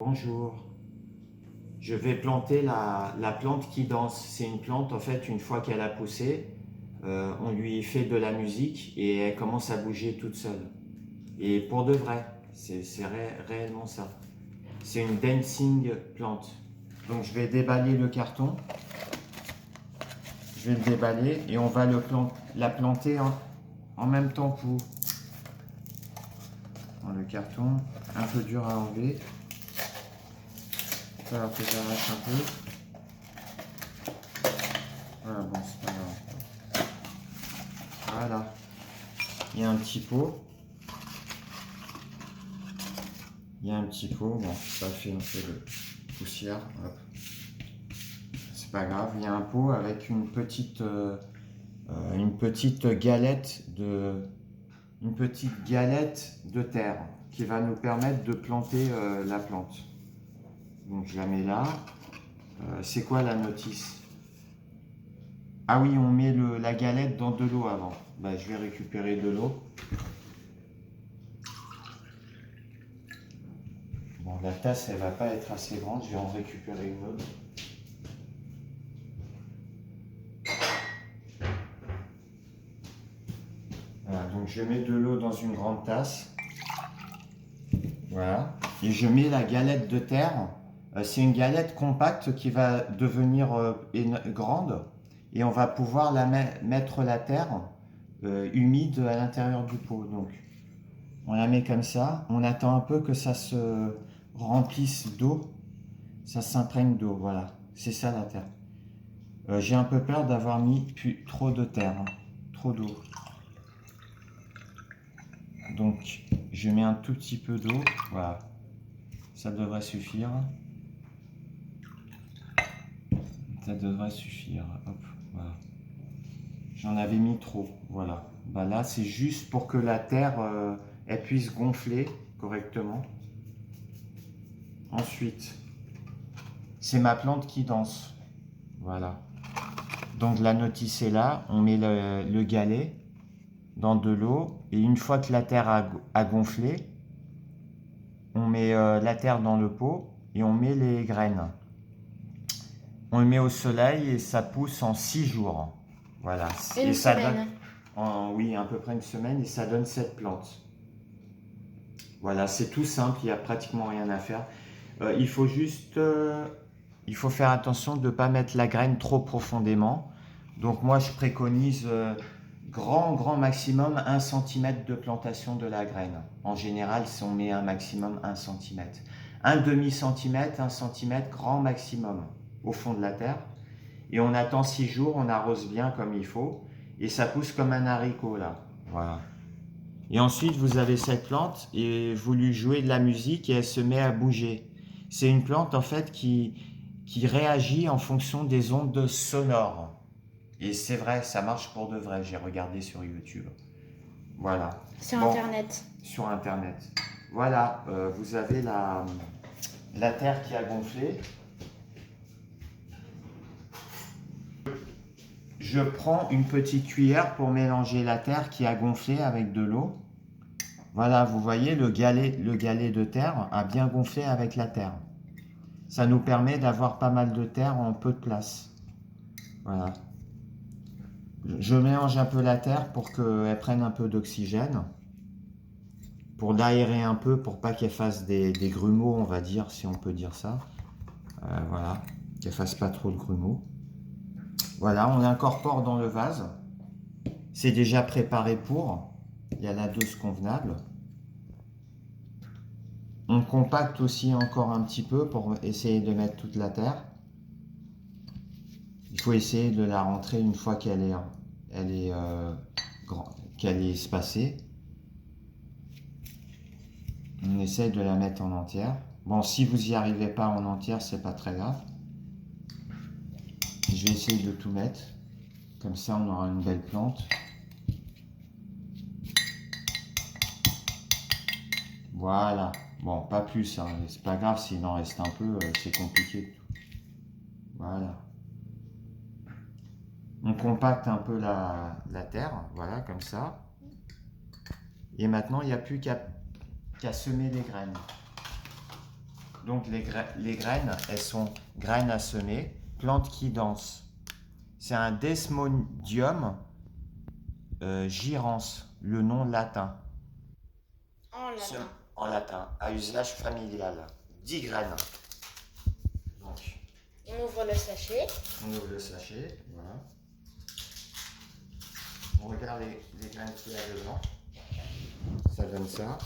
Bonjour, je vais planter la plante qui danse. C'est une plante, en fait, une fois qu'elle a poussé, on lui fait de la musique et elle commence à bouger toute seule. Et pour de vrai, c'est réellement ça. C'est une dancing plante. Donc je vais déballer le carton, je vais le déballer et on va la planter en même temps que vous. Dans le carton, un peu dur à enlever. Il va falloir que j'arrache un peu. Voilà, bon, c'est pas grave. Voilà. Il y a un petit pot. Il y a un petit pot. Bon, ça fait un peu de poussière. Hop. C'est pas grave. Il y a un pot avec une petite galette de terre qui va nous permettre de planter la plante. Donc je la mets là. C'est quoi la notice? Ah oui, on met la galette dans de l'eau avant. Bah, je vais récupérer de l'eau. Bon, la tasse, elle va pas être assez grande. Je vais en récupérer une autre. Voilà, donc je mets de l'eau dans une grande tasse. Voilà. Et je mets la galette de terre. C'est une galette compacte qui va devenir grande. Et on va pouvoir mettre la terre humide à l'intérieur du pot. Donc, on la met comme ça. On attend un peu que ça se remplisse d'eau. Ça s'imprègne d'eau. Voilà. C'est ça la terre. J'ai un peu peur d'avoir mis trop de terre. Trop d'eau. Donc, je mets un tout petit peu d'eau. Voilà. Ça devrait suffire. Ça devrait suffire. Hop, voilà. J'en avais mis trop. Voilà. Bah là, c'est juste pour que la terre elle puisse gonfler correctement. Ensuite, c'est ma plante qui danse. Voilà. Donc la notice est là. On met le galet dans de l'eau. Et une fois que la terre a gonflé, on met la terre dans le pot et on met les graines. On le met au soleil et ça pousse en 6 jours. Voilà. Une Et ça semaine. donne, oui, à peu près une semaine et ça donne cette plante. Voilà, c'est tout simple, il n'y a pratiquement rien à faire. Il faut juste, il faut faire attention de ne pas mettre la graine trop profondément. Donc moi, je préconise grand maximum 1 cm de plantation de la graine. En général, si on met un maximum 1 cm. Un demi-centimètre, 1 cm, grand maximum au fond de la terre. Et on attend 6 jours, on arrose bien comme il faut. Et ça pousse comme un haricot là. Voilà. Et ensuite, vous avez cette plante et vous lui jouez de la musique et elle se met à bouger. C'est une plante en fait qui réagit en fonction des ondes sonores. Et c'est vrai, ça marche pour de vrai. J'ai regardé sur YouTube. Voilà. Sur Bon, Internet. sur Internet. Voilà, vous avez la terre qui a gonflé. Je prends une petite cuillère pour mélanger la terre qui a gonflé avec de l'eau. Voilà, vous voyez, le galet de terre a bien gonflé avec la terre. Ça nous permet d'avoir pas mal de terre en peu de place. Voilà. Je mélange un peu la terre pour qu'elle prenne un peu d'oxygène. Pour l'aérer un peu, pour pas qu'elle fasse des grumeaux, on va dire, si on peut dire ça. Voilà, qu'elle fasse pas trop de grumeaux. Voilà, on l'incorpore dans le vase. C'est déjà préparé pour. Il y a la dose convenable. On compacte aussi encore un petit peu pour essayer de mettre toute la terre. Il faut essayer de la rentrer une fois qu'elle est espacée. On essaie de la mettre en entière. Bon, si vous n'y arrivez pas en entière, c'est pas très grave. Je vais essayer de tout mettre. Comme ça, on aura une belle plante. Voilà. Bon, pas plus, hein. C'est pas grave s'il en reste un peu, c'est compliqué. Voilà. On compacte un peu la terre, voilà, comme ça. Et maintenant, il n'y a plus qu'à semer les graines. Donc les graines, elles sont graines à semer, plante qui danse. C'est un Desmodium gyrans, le nom latin. En latin. En latin, à usage familial. 10 graines. Donc, On ouvre le sachet. on ouvre le sachet, voilà. On regarde les graines qu'il y a dedans. Ça donne ça.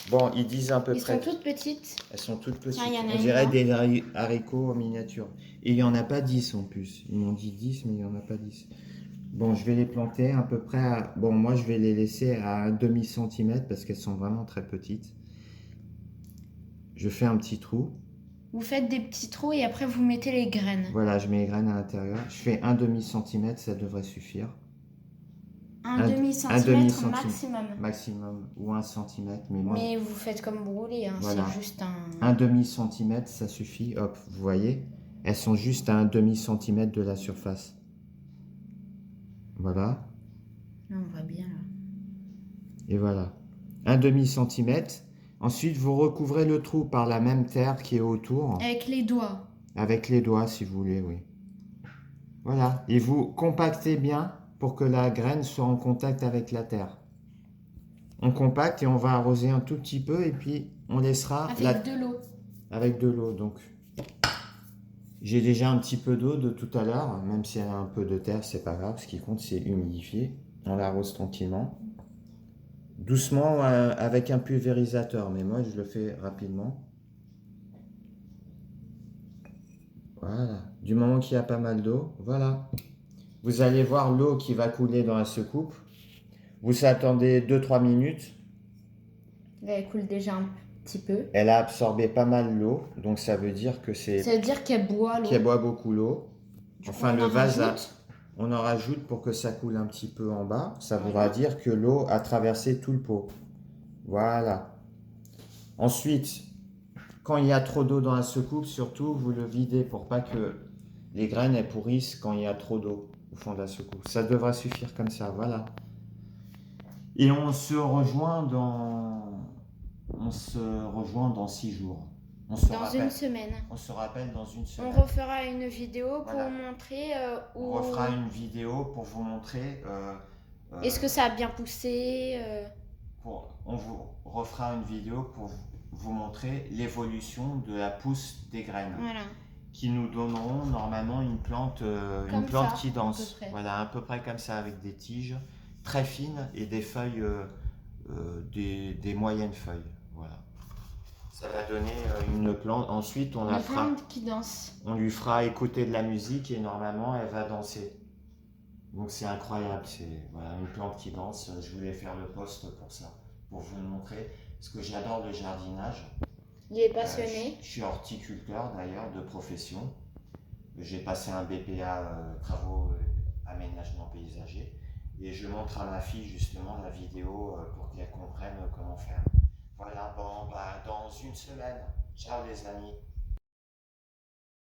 Bon, ils disent à peu Ils près. sont toutes petites. Elles sont toutes petites. Tiens, il y en a On une dirait là. des haricots en miniature. Et il n'y en a pas 10 en plus. Ils m'ont dit 10, mais il n'y en a pas 10. Bon, je vais les planter à peu près à... Bon, moi, je vais les laisser à un demi-centimètre parce qu'elles sont vraiment très petites. Je fais un petit trou. Vous faites des petits trous et après vous mettez les graines. Voilà, je mets les graines à l'intérieur. Je fais un demi-centimètre, ça devrait suffire. Un Un demi-centimètre demi-centimètre. maximum. Maximum, ou un centimètre. Mais moi, Mais vous faites comme vous voulez, hein. Voilà. C'est juste un demi-centimètre, ça suffit. Hop, vous voyez, elles sont juste à un demi-centimètre de la surface. Voilà. Là, on voit bien là. Et voilà. Un demi-centimètre. Ensuite, vous recouvrez le trou par la même terre qui est autour. Avec les doigts. Avec les doigts, si vous voulez, oui. Voilà. Et vous compactez bien pour que la graine soit en contact avec la terre. On compacte et on va arroser un tout petit peu et puis on laissera... Avec de l'eau. Avec de l'eau, donc. J'ai déjà un petit peu d'eau de tout à l'heure, même si elle a un peu de terre, c'est pas grave. Ce qui compte, c'est humidifier. On l'arrose tranquillement. Doucement avec un pulvérisateur, mais moi je le fais rapidement. Voilà. Du moment qu'il y a pas mal d'eau, voilà. Vous allez voir l'eau qui va couler dans la secoupe. Vous attendez 2-3 minutes. Là, elle coule déjà un petit peu. Elle a absorbé pas mal l'eau, donc ça veut dire que c'est... Ça veut dire qu'elle boit l'eau. Qu'elle boit beaucoup l'eau. Enfin, le vase, on en rajoute pour que ça coule un petit peu en bas. Ça voudra dire que l'eau a traversé tout le pot. Voilà. Ensuite, quand il y a trop d'eau dans la secoupe, surtout, vous le videz pour pas que les graines elles pourrissent quand il y a trop d'eau au fond de la secoupe. Ça devrait suffire comme ça, voilà. Et on se rejoint dans 6 jours. Une semaine. On se rappelle dans une semaine. On refera une vidéo pour vous montrer On refera une vidéo pour vous montrer... Est-ce que ça a bien poussé On vous refera une vidéo pour vous montrer l'évolution de la pousse des graines. Voilà. Qui nous donneront normalement une plante qui danse. Voilà, à peu près comme ça, avec des tiges très fines et des feuilles, des moyennes feuilles. Voilà. Ça va donner une plante. Ensuite, on la fera. Plante qui danse. On lui fera écouter de la musique et normalement, elle va danser. Donc c'est incroyable. C'est voilà, une plante qui danse. Je voulais faire le post pour ça, pour vous le montrer, parce que j'adore le jardinage. Il est passionné. Je suis horticulteur d'ailleurs de profession. J'ai passé un BPA travaux aménagement paysager et je montre à ma fille justement la vidéo pour qu'elle comprenne comment faire. Voilà, bon, bah, dans une semaine. Ciao les amis.